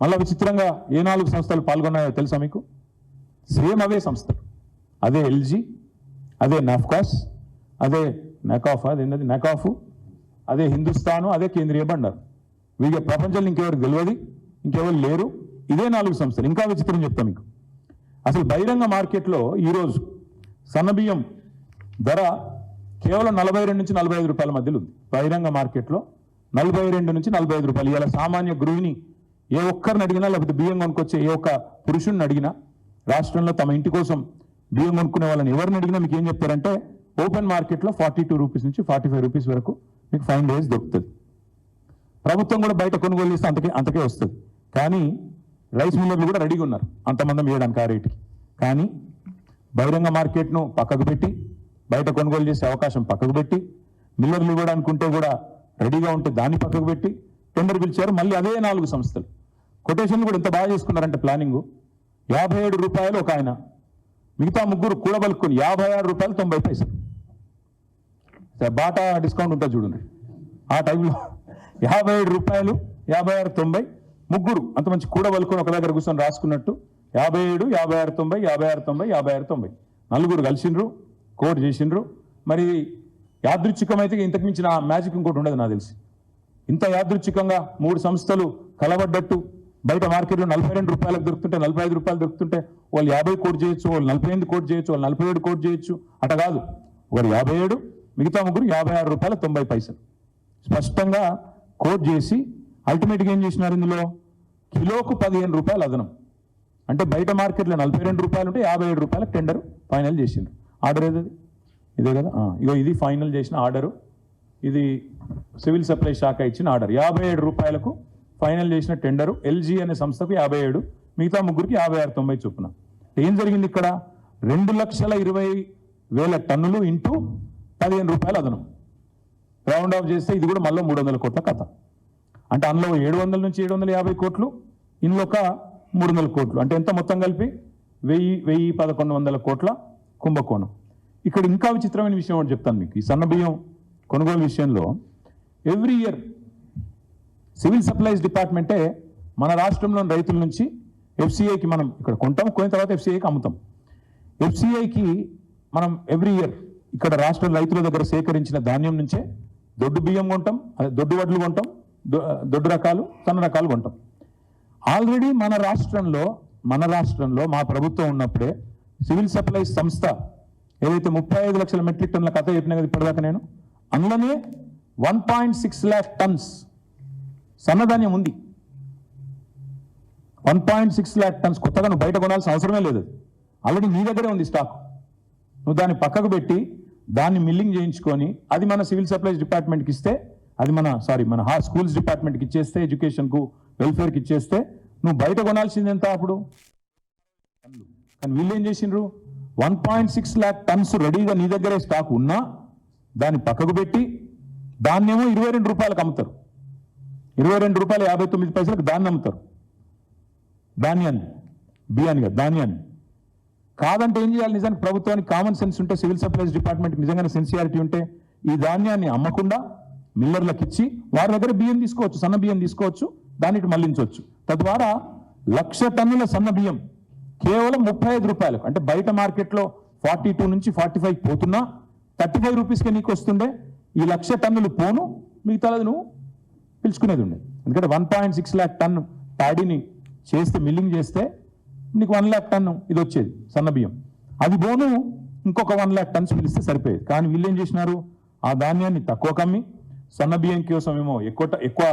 మళ్ళీ విచిత్రంగా ఏ 4 సంస్థలు పాల్గొన్నాయో తెలుసా మీకు? సేమ్ అవే సంస్థలు, అదే ఎల్జీ, అదే నాఫ్కాస్, అదే నెకాఫ్, అదే హిందుస్థాను, అదే కేంద్రీయ బండారు. వీళ్ళ ప్రపంచంలో ఇంకెవరికి తెలియదు, ఇంకెవరు లేరు. ఇదే 4 సంస్థలు. ఇంకా విచిత్రం చెప్తాను మీకు. అసలు బహిరంగ మార్కెట్లో ఈరోజు సన్నబియ్యం ధర కేవలం 42 నుంచి 45 రూపాయల మధ్యలో ఉంది. బహిరంగ మార్కెట్లో 42 నుంచి 45 రూపాయలు. ఇలా సామాన్య గృహిణి ఏ ఒక్కరిని అడిగినా, లేకపోతే బియ్యం కొనుక్కొచ్చే ఏ ఒక్క పురుషుడిని అడిగినా, రాష్ట్రంలో తమ ఇంటి కోసం బియ్యం కొనుక్కునే వాళ్ళని ఎవరిని అడిగినా మీకు ఏం చెప్తారంటే ఓపెన్ మార్కెట్లో 42 రూపీస్ నుంచి 45 రూపీస్ వరకు మీకు 5 days దొరుకుతుంది. ప్రభుత్వం కూడా బయట కొనుగోలు చేస్తే అంతకే వస్తుంది. కానీ రైస్ మిల్లర్లు కూడా రెడీగా ఉన్నారు అంతమంది వేయడానికి ఆ రేటుకి. కానీ బహిరంగ మార్కెట్ను పక్కకు పెట్టి, బయట కొనుగోలు చేసే అవకాశం పక్కకు పెట్టి, మిల్లర్లు కూడా అనుకుంటే కూడా రెడీగా ఉంటే దాన్ని పక్కకు పెట్టి టెండర్ పిలిచారు. మళ్ళీ అదే 4 సంస్థలు కొటేషన్లు కూడా ఎంత బాగా చేసుకున్నారంటే ప్లానింగ్ 57 రూపాయలు ఒక ఆయన, మిగతా 3 కూడబలుకొని 56 రూపాయలు 90 పైసలు. బాటా డిస్కౌంట్ ఉంటుంది చూడండి, ఆ టైంలో 57 రూపాయలు 56, 90 3 అంత మంచి కూడబలుకొని ఒక దగ్గర కూర్చొని రాసుకున్నట్టు 57, 56, 90, 56, 90, 56, 90 4 కలిసిండ్రు, కోడ్ చేసిండ్రు. మరి యాదృచ్ఛికమైతే ఇంతకు మించిన మ్యాజిక్ ఇంకోటి ఉండదు నాకు తెలిసి. ఇంత యాదృచ్ఛికంగా 3 సంస్థలు కలబడ్డట్టు బయట మార్కెట్లో 42 రూపాయలకు దొరుకుతుంటే 45 రూపాయలు దొరుకుతుంటే వాళ్ళు 50 కోట్ చేయొచ్చు, వాళ్ళు 48 కోట్ చేయొచ్చు, వాళ్ళు 47 కోట్ చేయొచ్చు. అట కాదు, ఒకరు 57, మిగతా ముగ్గురు 56 రూపాయల 90 పైసలు స్పష్టంగా కోట్ చేసి అల్టిమేట్గా ఏం చేసినారు, ఇందులో కిలోకు 15 రూపాయలు అదనం. అంటే బయట మార్కెట్లో 42 రూపాయలు ఉంటే 57 రూపాయలకు టెండర్ ఫైనల్ చేసిండ్రు. ఆర్డర్ ఏది ఇదే కదా, ఇగో ఇది ఫైనల్ చేసిన ఆర్డరు. ఇది సివిల్ సప్లై శాఖ ఇచ్చిన ఆర్డర్. 57 రూపాయలకు ఫైనల్ చేసిన టెండరు. ఎల్జీ అనే సంస్థకు 57, మిగతా ముగ్గురికి 56.90 చొప్పున. ఏం జరిగింది ఇక్కడ, 2,20,000 టన్నులు ఇంటూ 15 రూపాయలు అదనం. రౌండ్ ఆఫ్ చేస్తే ఇది కూడా మళ్ళీ 300 కోట్ల కథ. అంటే అందులో 700 నుంచి 750 కోట్లు, ఇందులో ఒక 300 కోట్లు. అంటే ఎంత మొత్తం కలిపి 1,100-1,100 కోట్ల కుంభకోణం. ఇక్కడ ఇంకా విచిత్రమైన విషయం ఒకటి చెప్తాను మీకు. ఈ సన్న బియ్యం కొనుగోలు విషయంలో ఎవ్రీ ఇయర్ సివిల్ సప్లైస్ డిపార్ట్మెంటే మన రాష్ట్రంలోని రైతుల నుంచి ఎఫ్సిఐకి మనం ఇక్కడ కొంటాం, కొని తర్వాత ఎఫ్సిఐకి అమ్ముతాం. ఎఫ్సిఐకి మనం ఎవ్రీ ఇయర్ ఇక్కడ రాష్ట్ర రైతుల దగ్గర సేకరించిన ధాన్యం నుంచే దొడ్డు బియ్యం కొంటాం, అదే దొడ్డు వడ్లు కొంటాం, దొడ్డు రకాలు, సన్న రకాలు కొంటాం. ఆల్రెడీ మన రాష్ట్రంలో మా ప్రభుత్వం ఉన్నప్పుడే సివిల్ సప్లైస్ సంస్థ ఏదైతే 35 లక్షల మెట్రిక్ టన్నుల కథ చెప్పినా కదా ఇప్పటిదాకా నేను, అందులోనే 1.6 lakh టన్స్ సన్నధాన్యం ఉంది. 1.6 lakh టన్స్ కొత్తగా నువ్వు బయట కొనాల్సిన అవసరమే లేదు. ఆల్రెడీ నీ దగ్గరే ఉంది స్టాక్. నువ్వు దాన్ని పక్కకు పెట్టి దాన్ని మిల్లింగ్ చేయించుకొని అది మన సివిల్ సప్లైస్ డిపార్ట్మెంట్కి ఇస్తే, అది మన స్కూల్స్ డిపార్ట్మెంట్కి ఇచ్చేస్తే, ఎడ్యుకేషన్కు వెల్ఫేర్కి ఇచ్చేస్తే నువ్వు బయట కొనాల్సింది ఎంత అప్పుడు. కానీ వీళ్ళు ఏం చేసిండ్రు, 1.6 lakh టన్స్ రెడీగా నీ దగ్గరే స్టాక్ ఉన్నా దాన్ని పక్కకు పెట్టి దాన్నేమో 22 రూపాయలకు అమ్ముతారు. 22 రూపాయల 59 పైసలకు దాన్ని అమ్ముతారు. ధాన్యాన్ని, బియ్యాన్ని కాదు, ధాన్యాన్ని. కాదంటే ఏం చేయాలి, నిజానికి ప్రభుత్వానికి కామన్ సెన్స్ ఉంటే, సివిల్ సప్లైస్ డిపార్ట్మెంట్కి నిజంగానే సెన్సియారిటీ ఉంటే ఈ ధాన్యాన్ని అమ్మకుండా మిల్లర్లకు ఇచ్చి వారి దగ్గర బియ్యం తీసుకోవచ్చు, సన్న బియ్యం తీసుకోవచ్చు, దాన్ని మళ్లించవచ్చు. తద్వారా 1,00,000 టన్నుల సన్న బియ్యం కేవలం 35 రూపాయలకు, అంటే బయట మార్కెట్లో 42 నుంచి 45 పోతున్నా 35 రూపీస్కే నీకు వస్తుండే. ఈ 1,00,000 టన్నులు పోను, మిగతాది నువ్వు పిలుచుకునేది ఉండే. ఎందుకంటే 1.6 lakh టన్ను ప్యాడీని చేస్తే, మిల్లింగ్ చేస్తే నీకు 1 lakh టన్ను ఇది వచ్చేది సన్న బియ్యం. అది పోను ఇంకొక 1 lakh టన్స్ పిలిస్తే సరిపోయేది. కానీ వీళ్ళు ఏం చేసినారు, ఆ ధాన్యాన్ని తక్కువ కమ్మి సన్న బియ్యం కోసం ఏమో ఎక్కువ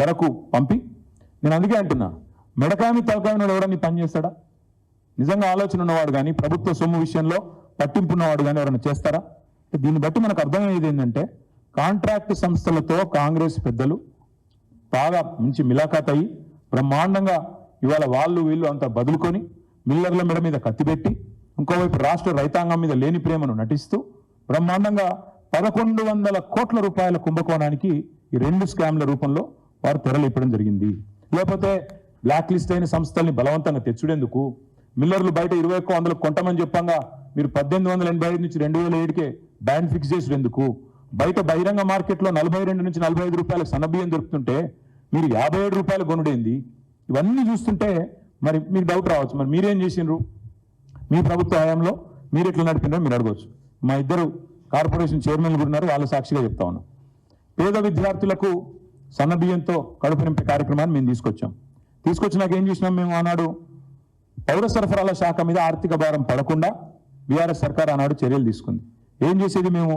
ధరకు పంపి. నేను అందుకే అంటున్నా, మెడకామి తలకామి ఎవరన్నా పని చేస్తాడా? నిజంగా ఆలోచన ఉన్నవాడు కానీ, ప్రభుత్వ సొమ్ము విషయంలో పట్టింపు ఉన్నవాడు కానీ ఎవరైనా చేస్తారా? దీన్ని బట్టి మనకు అర్థమయ్యేది ఏంటంటే, కాంట్రాక్ట్ సంస్థలతో కాంగ్రెస్ పెద్దలు బాగా మంచి మిలాఖాత్ అయ్యి బ్రహ్మాండంగా ఇవాళ వాళ్ళు వీళ్ళు అంతా బదులుకొని మిల్లర్ల మెడ మీద కత్తిపెట్టి, ఇంకోవైపు రాష్ట్ర రైతాంగం మీద లేని ప్రేమను నటిస్తూ బ్రహ్మాండంగా 1,100 కోట్ల రూపాయల కుంభకోణానికి ఈ 2 స్కామ్ల రూపంలో వారు తెరలేపడం జరిగింది. లేకపోతే బ్లాక్ లిస్ట్ అయిన సంస్థల్ని బలవంతంగా తెచ్చుడేందుకు, మిల్లర్లు బయట 2,100 కొంటమని చెప్పంగా మీరు 1885 నుంచి 2007కే బ్యాన్ ఫిక్స్ చేసేందుకు, బయట బహిరంగ మార్కెట్లో 42 నుంచి 45 రూపాయలకు సన్నబియ్యం దొరుకుతుంటే మీరు 57 రూపాయలు కొనుడేంది? ఇవన్నీ చూస్తుంటే మరి మీకు డౌట్ రావచ్చు, మరి మీరేం చేసిండ్రు, మీ ప్రభుత్వ హయాంలో మీరు ఎట్లా నడిపినారో మీరు అడగవచ్చు. మా ఇద్దరు కార్పొరేషన్ చైర్మన్లు కూడా ఉన్నారు, వాళ్ళ సాక్షిగా చెప్తా ఉన్నాం. పేద విద్యార్థులకు సన్నబియ్యంతో కడుపు నింపే కార్యక్రమాన్ని మేము తీసుకొచ్చినాక ఏం చేసినాం, మేము ఆనాడు పౌర సరఫరాల శాఖ మీద ఆర్థిక భారం పడకుండా బీఆర్ఎస్ సర్కార్ ఆనాడు చర్యలు తీసుకుంది. ఏం చేసేది, మేము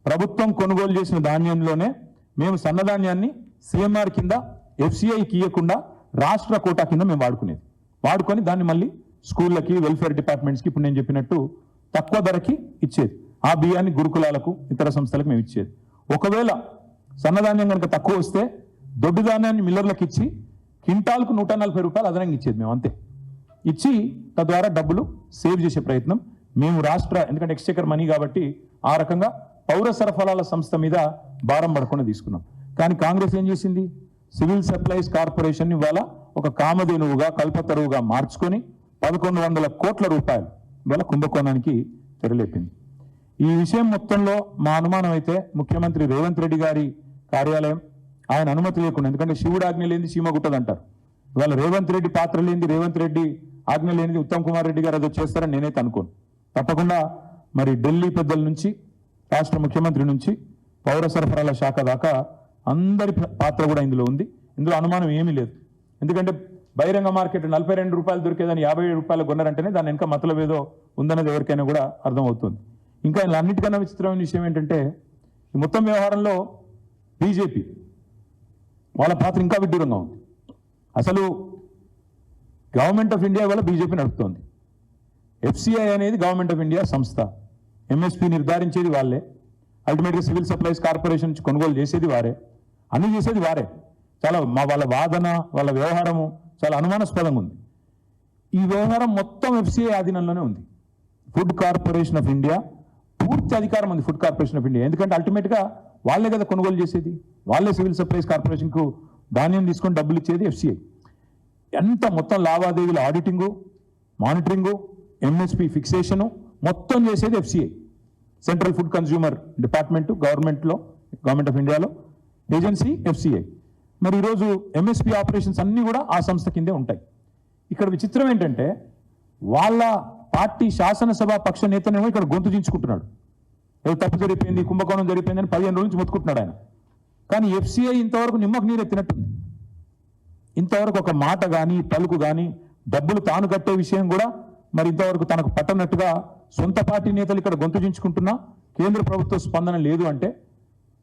ప్రభుత్వం కొనుగోలు చేసిన ధాన్యంలోనే మేము సన్నధాన్యాన్ని సిఎంఆర్ కింద ఎఫ్సిఐకి ఇవ్వకుండా రాష్ట్ర కోటా కింద మేము వాడుకొని దాన్ని మళ్ళీ స్కూళ్ళకి, వెల్ఫేర్ డిపార్ట్మెంట్స్కి ఇప్పుడు నేను చెప్పినట్టు తక్కువ ధరకి ఇచ్చేది. ఆ బియ్యాన్ని గురుకులాలకు, ఇతర సంస్థలకు మేము ఇచ్చేది. ఒకవేళ సన్నధాన్యం కనుక తక్కువ వస్తే దొడ్డు ధాన్యాన్ని మిల్లర్లకు ఇచ్చి క్వింటాల్కు 140 రూపాయలు అదనంగా ఇచ్చేది మేము, అంతే. ఇచ్చి తద్వారా డబ్బులు సేవ్ చేసే ప్రయత్నం మేము ఎందుకంటే ఎక్స్చెకర్ మనీ కాబట్టి ఆ రకంగా పౌర సరఫరాల సంస్థ మీద భారం పడకుండా తీసుకున్నాం. కానీ కాంగ్రెస్ ఏం చేసింది, సివిల్ సప్లైస్ కార్పొరేషన్ ఇవాళ ఒక కామధేనువుగా, కల్పతరువుగా మార్చుకొని 1,100 కోట్ల రూపాయలు ఇవాళ కుంభకోణానికి తెరలేపింది. ఈ విషయం మొత్తంలో మా అనుమానం అయితే ముఖ్యమంత్రి రేవంత్ రెడ్డి గారి కార్యాలయం ఆయన అనుమతి లేకుండా, ఎందుకంటే శివుడు ఆజ్ఞ లేనిది సీమ గుట్టదంటారు. ఇవాళ రేవంత్ రెడ్డి పాత్ర లేనిది, రేవంత్ రెడ్డి ఆజ్ఞ లేనిది ఉత్తమ్ కుమార్ రెడ్డి గారు అదో చేస్తారని నేనైతే అనుకోను. తప్పకుండా మరి ఢిల్లీ పెద్దల నుంచి, రాష్ట్ర ముఖ్యమంత్రి నుంచి, పౌర సరఫరాల శాఖ దాకా అందరి పాత్ర కూడా ఇందులో ఉంది. ఇందులో అనుమానం ఏమీ లేదు. ఎందుకంటే బహిరంగ మార్కెట్ 42 రూపాయలు దొరికేదని 50 రూపాయలు కొన్నారంటేనే దాని వెనక మతలబ్ ఏదో ఉందనేది ఎవరికైనా కూడా అర్థమవుతుంది. ఇంకా ఇలా అన్నిటికన్నా విచిత్రమైన విషయం ఏంటంటే ఈ మొత్తం వ్యవహారంలో బీజేపీ వాళ్ళ పాత్ర ఇంకా విడ్డూరంగా ఉంది. అసలు గవర్నమెంట్ ఆఫ్ ఇండియా వల్ల బీజేపీ నడుపుతోంది. ఎఫ్సిఐ అనేది గవర్నమెంట్ ఆఫ్ ఇండియా సంస్థ. ఎంఎస్పీ నిర్ధారించేది వాళ్ళే, అల్టిమేట్గా సివిల్ సప్లైస్ కార్పొరేషన్ నుంచి కొనుగోలు చేసేది వారే, అన్ని చేసేది వారే. చాలా వాళ్ళ వాదన, వాళ్ళ వ్యవహారము చాలా అనుమానాస్పదంగా ఉంది. ఈ వ్యవహారం మొత్తం ఎఫ్సిఐ ఆధీనంలోనే ఉంది. ఫుడ్ కార్పొరేషన్ ఆఫ్ ఇండియా పూర్తి అధికారం ఉంది ఫుడ్ కార్పొరేషన్ ఆఫ్ ఇండియా. ఎందుకంటే అల్టిమేట్గా వాళ్ళే కదా కొనుగోలు చేసేది, వాళ్ళే సివిల్ సప్లైస్ కార్పొరేషన్కు ధాన్యం తీసుకొని డబ్బులు ఇచ్చేది ఎఫ్సిఐ. ఎంత మొత్తం లావాదేవీల ఆడిటింగు, మానిటరింగు, ఎంఎస్పి ఫిక్సేషను మొత్తం చేసేది FCI. Central food consumer department government of ఇండియాలో ఏజెన్సీ ఎఫ్సిఐ. మరి ఈరోజు ఎంఎస్పి ఆపరేషన్స్ అన్నీ కూడా ఆ సంస్థ కిందే ఉంటాయి. ఇక్కడ విచిత్రం ఏంటంటే వాళ్ళ పార్టీ శాసనసభ పక్ష నేతనేమో ఇక్కడ గొంతు దించుకుంటున్నాడు. ఏదో తప్పు జరిగిపోయింది, కుంభకోణం జరిగిపోయిందని 15 రోజుల నుంచి మొత్తుకుంటున్నాడు ఆయన. కానీ ఎఫ్సిఐ ఇంతవరకు నిమ్మకు నీరెత్తినట్టుంది. ఇంతవరకు ఒక మాట కానీ పలుకు కానీ డబ్బులు తాను కట్టే విషయం కూడా మరి ఇంతవరకు తనకు పట్టనట్టుగా సొంత పార్టీ నేతలు ఇక్కడ గొంతు దించుకుంటున్నా కేంద్ర ప్రభుత్వ స్పందన లేదు అంటే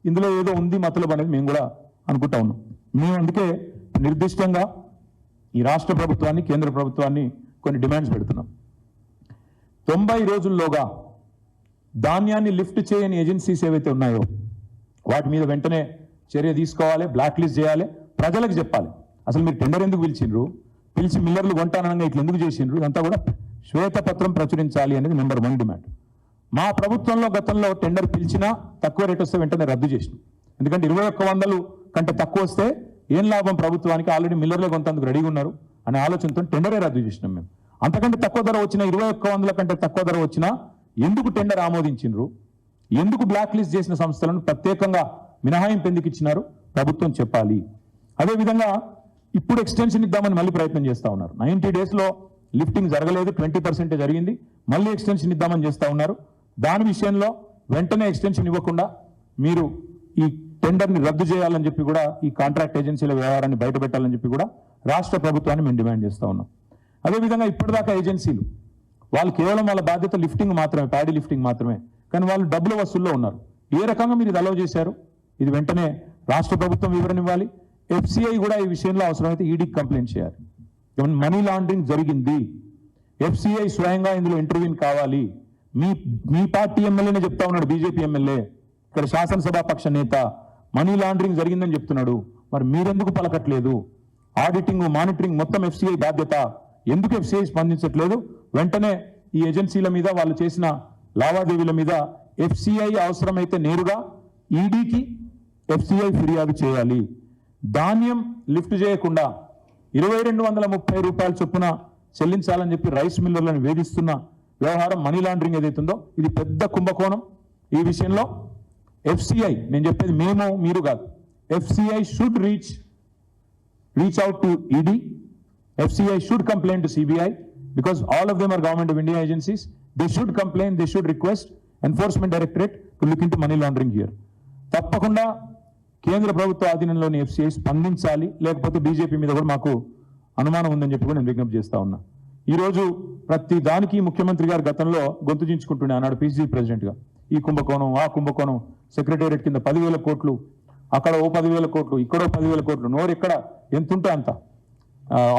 ఇందులో ఏదో ఉంది మతలబ్ అనేది మేము కూడా అనుకుంటా ఉన్నాం. మేము అందుకే నిర్దిష్టంగా ఈ రాష్ట్ర ప్రభుత్వాన్ని, కేంద్ర ప్రభుత్వాన్ని కొన్ని డిమాండ్స్ పెడుతున్నాం. 90 రోజుల్లోగా ధాన్యాన్ని లిఫ్ట్ చేయని ఏజెన్సీస్ ఏవైతే ఉన్నాయో వాటి మీద వెంటనే చర్య తీసుకోవాలి, బ్లాక్ లిస్ట్ చేయాలి, ప్రజలకు చెప్పాలి. అసలు మీరు టెండర్ ఎందుకు పిలిచి మిల్లర్లు కొంటానగా ఇట్లా ఎందుకు చేసిండ్రు, ఇదంతా కూడా శ్వేతపత్రం ప్రచురించాలి అనేది నెంబర్ 1 డిమాండ్. మా ప్రభుత్వంలో గతంలో టెండర్ పిలిచినా తక్కువ రేట్ వస్తే వెంటనే రద్దు చేసినాం. ఎందుకంటే 2100 కంటే తక్కువ వస్తే ఏం లాభం ప్రభుత్వానికి, ఆల్రెడీ మిల్లర్లు కొంతందుకు రెడీగా ఉన్నారు అనే ఆలోచనతో టెండరే రద్దు చేసినాం మేము. అంతకంటే తక్కువ ధర వచ్చినా, 2100 కంటే తక్కువ ధర వచ్చినా ఎందుకు టెండర్ ఆమోదించినారు, ఎందుకు బ్లాక్ లిస్ట్ చేసిన సంస్థలను ప్రత్యేకంగా మినహాయింపు ఎందుకు ఇచ్చినారు ప్రభుత్వం చెప్పాలి. అదేవిధంగా ఇప్పుడు ఎక్స్టెన్షన్ ఇద్దామని మళ్ళీ ప్రయత్నం చేస్తూ ఉన్నారు. 90 డేస్లో లిఫ్టింగ్ జరగలేదు, 20% జరిగింది, మళ్ళీ ఎక్స్టెన్షన్ ఇద్దామని చేస్తూ ఉన్నారు. దాని విషయంలో వెంటనే ఎక్స్టెన్షన్ ఇవ్వకుండా మీరు ఈ టెండర్ని రద్దు చేయాలని చెప్పి కూడా, ఈ కాంట్రాక్ట్ ఏజెన్సీల వ్యవహారాన్ని బయటపెట్టాలని చెప్పి కూడా రాష్ట్ర ప్రభుత్వాన్ని మేము డిమాండ్ చేస్తూ ఉన్నాం. అదేవిధంగా ఇప్పటిదాకా ఏజెన్సీలు వాళ్ళు కేవలం వాళ్ళ బాధ్యత లిఫ్టింగ్ మాత్రమే, ప్యాడీ లిఫ్టింగ్ మాత్రమే, కానీ వాళ్ళు డబ్బుల వసూల్లో ఉన్నారు. ఏ రకంగా మీరు ఇది అలౌ చేశారు, ఇది వెంటనే రాష్ట్ర ప్రభుత్వం వివరణ ఇవ్వాలి. ఎఫ్సిఐ కూడా ఈ విషయంలో అవసరమైతే ఈడీకి కంప్లైంట్ చేయాలి. మనీ లాండరింగ్ జరిగింది, ఎఫ్సిఐ స్వయంగా ఇందులో ఇంటర్వ్యూన్ కావాలి. మీ పార్టీ ఎమ్మెల్యేనే చెప్తా ఉన్నాడు, బీజేపీ ఎమ్మెల్యే, ఇక్కడ శాసనసభ పక్ష నేత మనీ లాండరింగ్ జరిగిందని చెప్తున్నాడు. మరి మీరెందుకు పలకట్లేదు? ఆడిటింగ్, మానిటరింగ్ మొత్తం ఎఫ్సిఐ బాధ్యత, ఎందుకు ఎఫ్సిఐ స్పందించట్లేదు? వెంటనే ఈ ఏజెన్సీల మీద, వాళ్ళు చేసిన లావాదేవీల మీద ఎఫ్సిఐ అవసరమైతే నేరుగా ఈడీకి ఎఫ్సిఐ ఫిర్యాదు చేయాలి. ధాన్యం లిఫ్ట్ చేయకుండా 2230 రూపాయల చొప్పున చెల్లించాలని చెప్పి రైస్ మిల్లర్లను వేధిస్తున్న వ్యవహారం, మనీ లాండరింగ్ ఏదైతుందో ఇది పెద్ద కుంభకోణం. ఈ విషయంలో ఎఫ్సిఐ, నేను చెప్పేది మేము మీరు కాదు, FCI should reach out to ED. FCI should complain to CBI because all of them are government of India agencies. They should complain, they should request Enforcement Directorate to look into money laundering here. తప్పకుండా కేంద్ర ప్రభుత్వ ఆధీనంలోని FCI స్పందించాలి, లేకపోతే BJP మీద కూడా మాకు అనుమానం ఉందని చెప్పి కూడా నేను విజ్ఞప్తి చేస్తా ఉన్నా. ఈరోజు ప్రతి దానికి ముఖ్యమంత్రి గారు గతంలో గొంతు చించుకుంటుండే అన్నాడు PCC ప్రెసిడెంట్గా. ఈ కుంభకోణం, ఆ కుంభకోణం, సెక్రటేరియట్ కింద 10,000 కోట్లు, అక్కడ ఓ 10,000 కోట్లు, ఇక్కడో 10,000 కోట్లు, నోరు ఎక్కడ ఎంతుంటే అంత.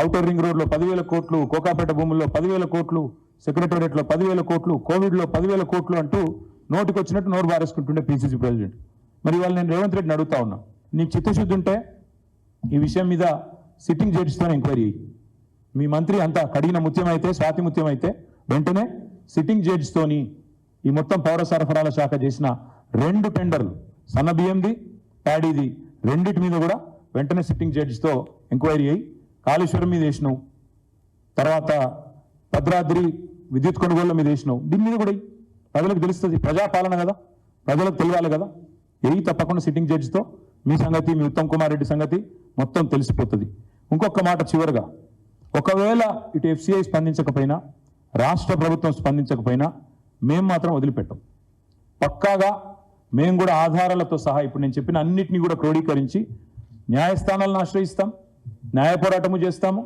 ఔటర్ రింగ్ రోడ్లో 10,000 కోట్లు, కోకాపేట భూముల్లో 10,000 కోట్లు, సెక్రటేరియట్లో 10,000 కోట్లు, కోవిడ్లో 10,000 కోట్లు అంటూ నోటికి వచ్చినట్టు నోరు బారేసుకుంటుండే PCC ప్రెసిడెంట్. మరి వాళ్ళు నేను రేవంత్ రెడ్డిని అడుగుతా ఉన్నా, నీకు చిత్తశుద్ధి ఉంటే ఈ విషయం మీద సిట్టింగ్ జడ్జితో ఎంక్వైరీ అయ్యి, మీ మంత్రి అంతా కడిగిన ముత్యం అయితే, స్వాతి ముత్యం అయితే వెంటనే సిట్టింగ్ జడ్జితోని ఈ మొత్తం పౌర సరఫరాల శాఖ చేసిన 2 టెండర్లు, సన్న బియ్యంది, ప్యాడీది, రెండింటి మీద కూడా వెంటనే సిట్టింగ్ జడ్జితో ఎంక్వైరీ అయ్యి, కాళేశ్వరం మీద వేసినావు, తర్వాత భద్రాద్రి విద్యుత్ కొనుగోళ్ల మీద వేసినావు, దీని మీద కూడా ప్రజలకు తెలుస్తుంది, ప్రజాపాలన కదా, ప్రజలకు తెలియాలి కదా. తప్పకుండా సిట్టింగ్ జడ్జితో మీ సంగతి, మీ ఉత్తమ్ కుమార్ రెడ్డి సంగతి మొత్తం తెలిసిపోతుంది. ఇంకొక మాట చివరిగా, ఒకవేళ ఇటు FCI స్పందించకపోయినా, రాష్ట్ర ప్రభుత్వం స్పందించకపోయినా మేము మాత్రం వదిలిపెట్టాం. పక్కాగా మేము కూడా ఆధారాలతో సహా ఇప్పుడు నేను చెప్పిన అన్నిటినీ కూడా క్రోడీకరించి న్యాయస్థానాలను ఆశ్రయిస్తాం, న్యాయ పోరాటము చేస్తాము,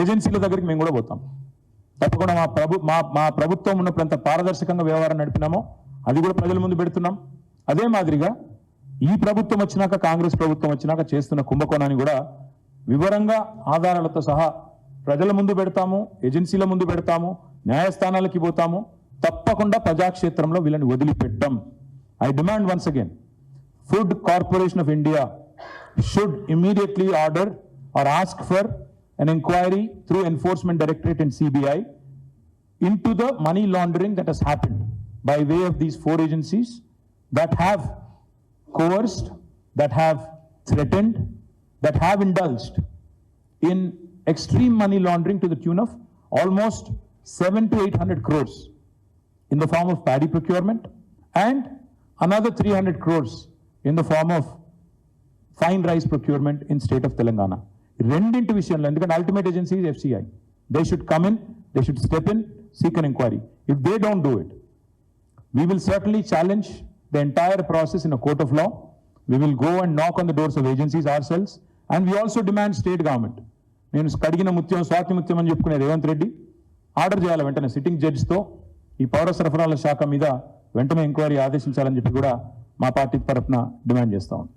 ఏజెన్సీల దగ్గరికి మేము కూడా పోతాం. తప్పకుండా మా ప్రభుత్వం ఉన్నప్పుడు ఎంత పారదర్శకంగా వ్యవహారం నడిపినామో అది కూడా ప్రజల ముందు పెడుతున్నాం. అదే మాదిరిగా ఈ ప్రభుత్వం వచ్చినాక, కాంగ్రెస్ ప్రభుత్వం వచ్చినాక చేస్తున్న కుంభకోణాన్ని కూడా వివరంగా ఆధారాలతో సహా ప్రజల ముందు పెడతాము, ఏజెన్సీల ముందు పెడతాము, న్యాయస్థానాలకి పోతాము. తప్పకుండా ప్రజాక్షేత్రంలో వీళ్ళని వదిలిపెట్టాం. I demand once again, Food Corporation of India should immediately order or ask for an inquiry through Enforcement Directorate and CBI into the money laundering that has happened by way of these 4 agencies that have coerced, that have threatened, that have indulged in extreme money laundering to the tune of almost 700 to 800 crores in the form of paddy procurement and another 300 crores in the form of fine rice procurement in state of Telangana. రెండింటి విషయంలో, ఎందుకంటే ultimate agency is FCI. They should come in, they should step in, seek an inquiry. If they don't do it, we will certainly challenge the entire process in a court of law. We will go and knock on the doors of agencies ourselves, and we also demand state government. నేను కడిగిన ముత్యం స్వాతి ముత్యం అని చెప్పుకునే Revanth Reddy order చేయాలి వెంటనే sitting జడ్జితో ఈ పౌర సరఫరాల శాఖ మీద వెంటనే ఎంక్వైరీ ఆదేశించాలని చెప్పి కూడా మా పార్టీ తరఫున డిమాండ్ చేస్తాం.